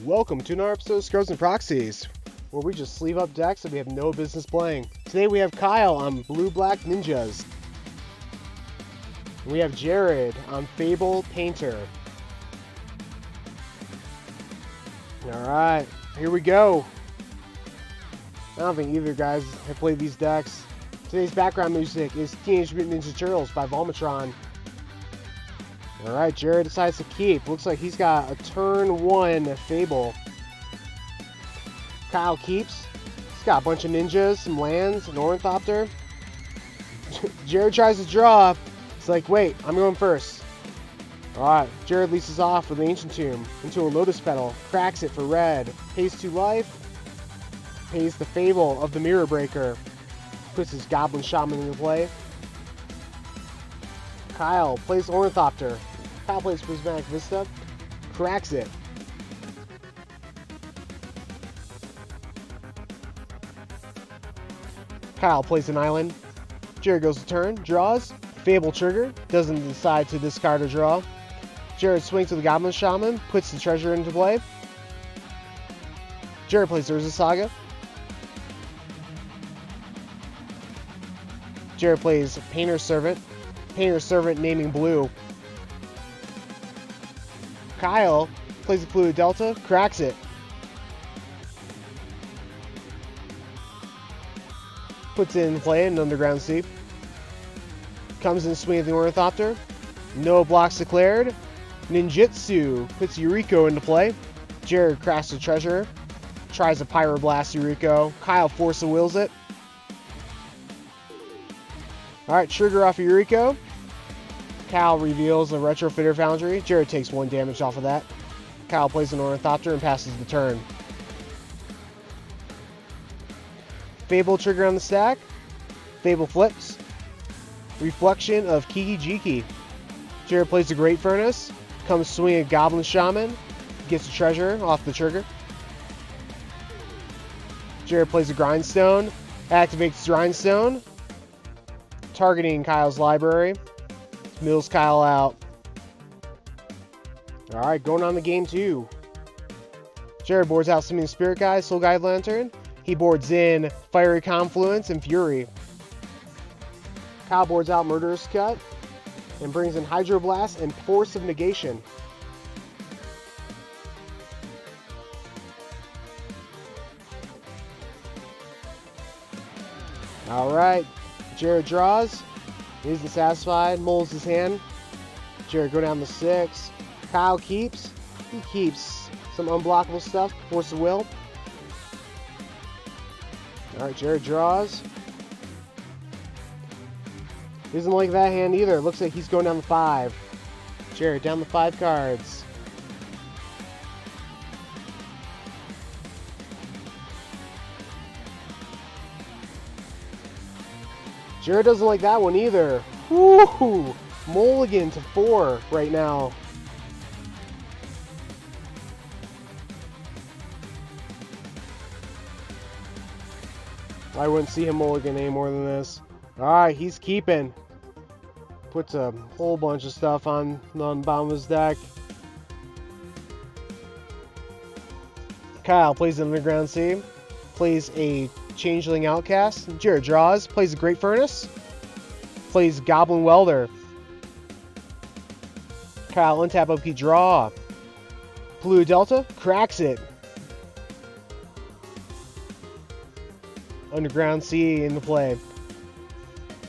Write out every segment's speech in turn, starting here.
Welcome to another episode of Scrubs and Proxies, where we just sleeve up decks that we have no business playing. Today we have Kyle on Blue-Black Ninjas. And we have Jared on Fable Painter. Alright, here we go. I don't think either guys have played these decks. Today's background music is Teenage Mutant Ninja Turtles by VomitroN. Alright, Jared decides to keep. Looks like he's got a turn 1 Fable. Kyle keeps. He's got a bunch of ninjas, some lands, an ornithopter. Jared tries to draw. He's like, wait, I'm going first. Alright, Jared leases off with an Ancient Tomb into a Lotus Petal. Cracks it for red. Pays 2 life. Pays the Fable of the Mirror Breaker. Puts his Goblin Shaman into play. Kyle plays Ornithopter. Kyle plays Prismatic Vista. Cracks it. Kyle plays an island. Jared goes to turn. Draws. Fable trigger. Doesn't decide to discard or draw. Jared swings to the Goblin Shaman. Puts the treasure into play. Jared plays Urza Saga. Jared plays Painter's Servant. Painter's Servant naming blue. Kyle plays the Fluid Delta, cracks it. Puts it in play an Underground Sea. Comes in swinging the Ornithopter. No blocks declared. Ninjutsu puts Yuriko into play. Jared cracks the treasure. Tries to Pyroblast Yuriko. Kyle Force of Wills it. Alright, trigger off of Yuriko. Kyle reveals a Retrofitter Foundry. Jared takes 1 damage off of that. Kyle plays an Ornithopter and passes the turn. Fable trigger on the stack. Fable flips. Reflection of Kiki Jiki. Jared plays the Great Furnace. Comes swinging a Goblin Shaman. Gets a treasure off the trigger. Jared plays a Grindstone. Activates Grindstone. Targeting Kyle's library. Mills Kyle out. Alright, going on to game 2. Jared boards out Summoning Spirit Guide, Soul Guide Lantern. He boards in Fiery Confluence and Fury. Kyle boards out Murderous Cut and brings in Hydroblast and Force of Negation. Alright, Jared draws. Isn't satisfied, molds his hand. Jared go down to 6. Kyle keeps. He keeps some unblockable stuff. Force of Will. Alright, Jared draws. Doesn't like that hand either. Looks like he's going down to 5. Jared down to 5 cards. Jared doesn't like that one either. Woo! Mulligan to 4 right now. I wouldn't see him mulligan any more than this. Alright, he's keeping. Puts a whole bunch of stuff on the bottom of his deck. Kyle plays an Underground Sea. Plays a Changeling Outcast. Jared draws. Plays a Great Furnace. Plays Goblin Welder. Kyle untap upkeep draw. Blue Delta cracks it. Underground Sea into play.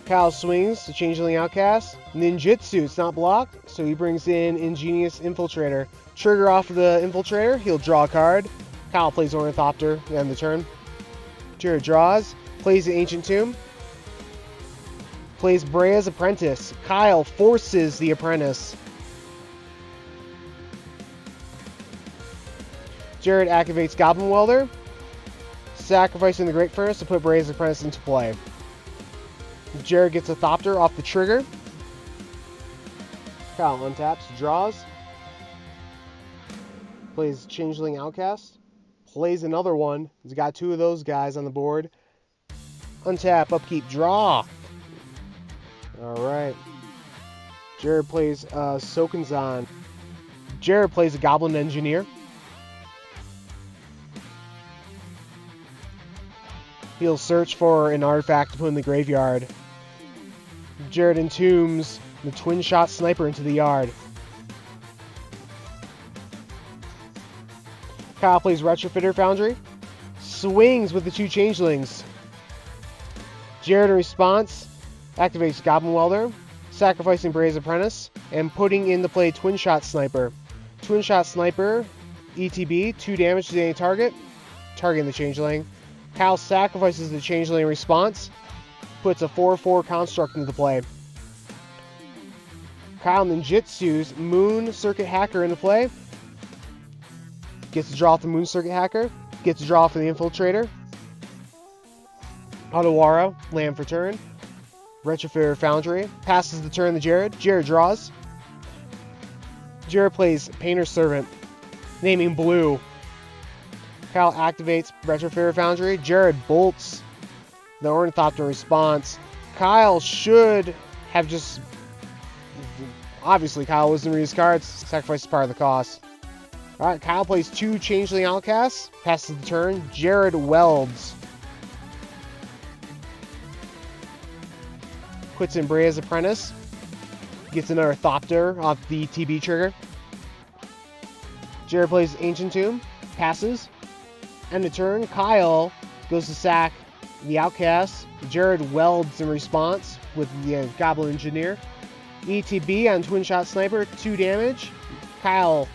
Kyle swings the Changeling Outcast. Ninjutsu, it's not blocked, so he brings in Ingenious Infiltrator. Trigger off of the Infiltrator, he'll draw a card. Kyle plays Ornithopter at the turn. Jared draws, plays the Ancient Tomb, plays Brea's Apprentice. Kyle forces the Apprentice. Jared activates Goblin Welder, sacrificing the Great Furnace to put Brea's Apprentice into play. Jared gets a Thopter off the trigger. Kyle untaps, draws, plays Changeling Outcast. Plays another one. He's got 2 of those guys on the board. Untap, upkeep, draw. Alright. Jared plays Sokenzan. Jared plays a Goblin Engineer. He'll search for an artifact to put in the graveyard. Jared entombs the twin-shot sniper into the yard. Kyle plays Retrofitter Foundry. Swings with the 2 changelings. Jared in response activates Goblin Welder, sacrificing Bray's Apprentice, and putting into play Twin Shot Sniper. Twin Shot Sniper, ETB, 2 damage to any target, targeting the changeling. Kyle sacrifices the changeling in response, puts a 4/4 construct into play. Kyle ninjutsus Moon Circuit Hacker into play. Gets to draw off the Moon Circuit Hacker. Gets to draw off the Infiltrator. Otawara, land for turn. Retrofitter Foundry. Passes the turn to Jared. Jared draws. Jared plays Painter Servant, naming blue. Kyle activates Retrofitter Foundry. Jared bolts the Ornithopter response. Kyle should have just... Obviously, Kyle wasn't reading his cards. Sacrifice is part of the cost. Alright, Kyle plays 2 Changeling Outcasts. Passes the turn. Jared welds. Puts in Brea's Apprentice. Gets another Thopter off the TB trigger. Jared plays Ancient Tomb. Passes. End of turn. Kyle goes to sack the Outcast. Jared welds in response with the Goblin Engineer. ETB on Twin Shot Sniper, 2 damage. Kyle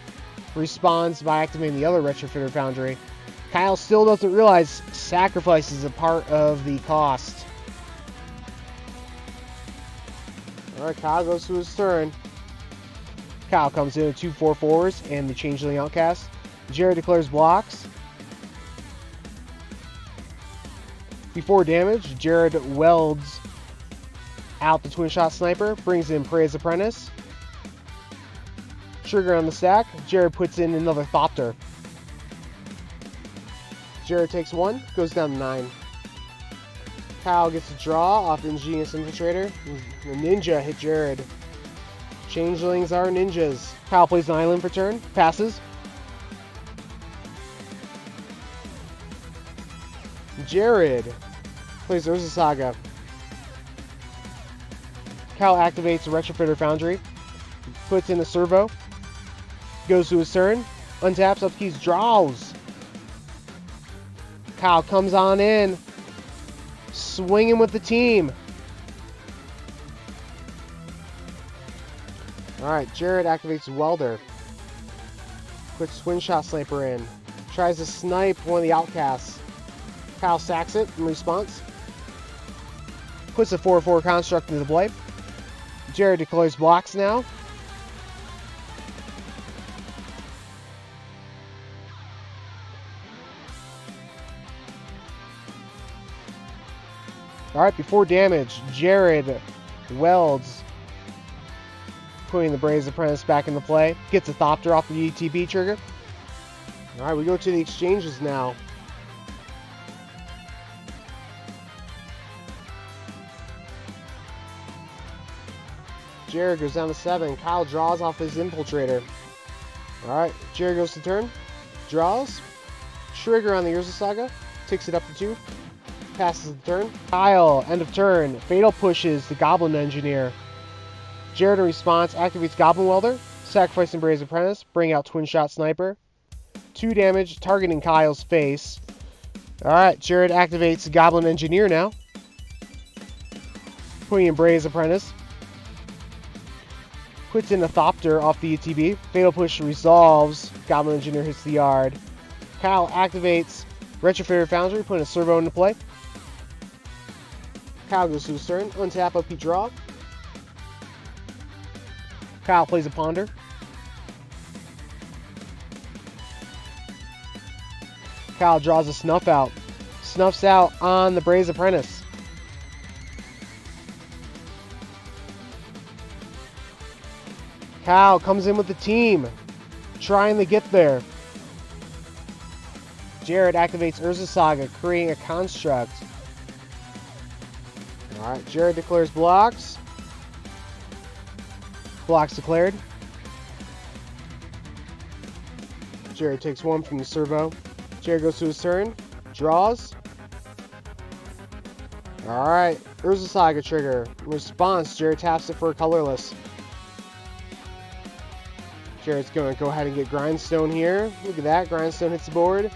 responds by activating the other Retrofitter Foundry. Kyle still doesn't realize sacrifice is a part of the cost. Alright, Kyle goes to his turn. Kyle comes in with 2 4/4s and the Changeling Outcast. Jared declares blocks. Before damage, Jared welds out the Twin Shot Sniper, brings in Prey's Apprentice. Trigger on the stack. Jared puts in another Thopter. Jared takes 1, goes down to 9. Kyle gets a draw off Ingenious Infiltrator. The Ninja hit Jared. Changelings are ninjas. Kyle plays an island for turn. Passes. Jared plays Urza Saga. Kyle activates the Retrofitter Foundry. Puts in a servo. Goes to his turn. Untaps, upkeys, draws. Kyle comes on in. Swinging with the team. Alright, Jared activates Welder. Puts Twin Shot Sniper in. Tries to snipe one of the Outcasts. Kyle sacks it in response. Puts a 4/4 construct into play. Jared declares blocks now. Alright, before damage, Jared welds, putting the Bray's Apprentice back into play. Gets a Thopter off the ETB trigger. Alright, we go to the exchanges now. Jared goes down to 7. Kyle draws off his Infiltrator. Alright, Jared goes to turn. Draws. Trigger on the Urza Saga. Takes it up to 2. Passes the turn. Kyle, end of turn. Fatal pushes the Goblin Engineer. Jared in response activates Goblin Welder. Sacrificing Bray's Apprentice. Bring out Twin Shot Sniper. 2 damage, targeting Kyle's face. Alright, Jared activates the Goblin Engineer now. Putting in Bray's Apprentice. Puts in a Thopter off the ETB. Fatal push resolves. Goblin Engineer hits the yard. Kyle activates Retrofitter Foundry, putting a servo into play. Kyle goes to his turn. Untap, upkeep, draw. Kyle plays a Ponder. Kyle draws a Snuff Out. Snuffs out on the Bray's Apprentice. Kyle comes in with the team, trying to get there. Jared activates Urza Saga, creating a construct. Alright, Jared declares blocks. Blocks declared. Jared takes 1 from the servo. Jared goes to his turn. Draws. Alright, Urza Saga trigger. In response, Jared taps it for a colorless. Jared's going to go ahead and get Grindstone here. Look at that, Grindstone hits the board.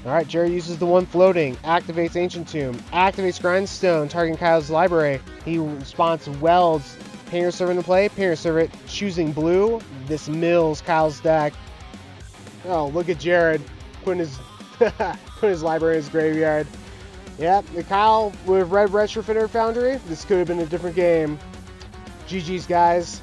Alright, Jared uses the one floating, activates Ancient Tomb, activates Grindstone, targeting Kyle's library. He responds to Welds, Painter Servant in play, Painter Servant choosing blue. This mills Kyle's deck. Oh, look at Jared putting his putting his library in his graveyard. Yep, Kyle with Red Retrofitter Foundry. This could have been a different game. GG's, guys.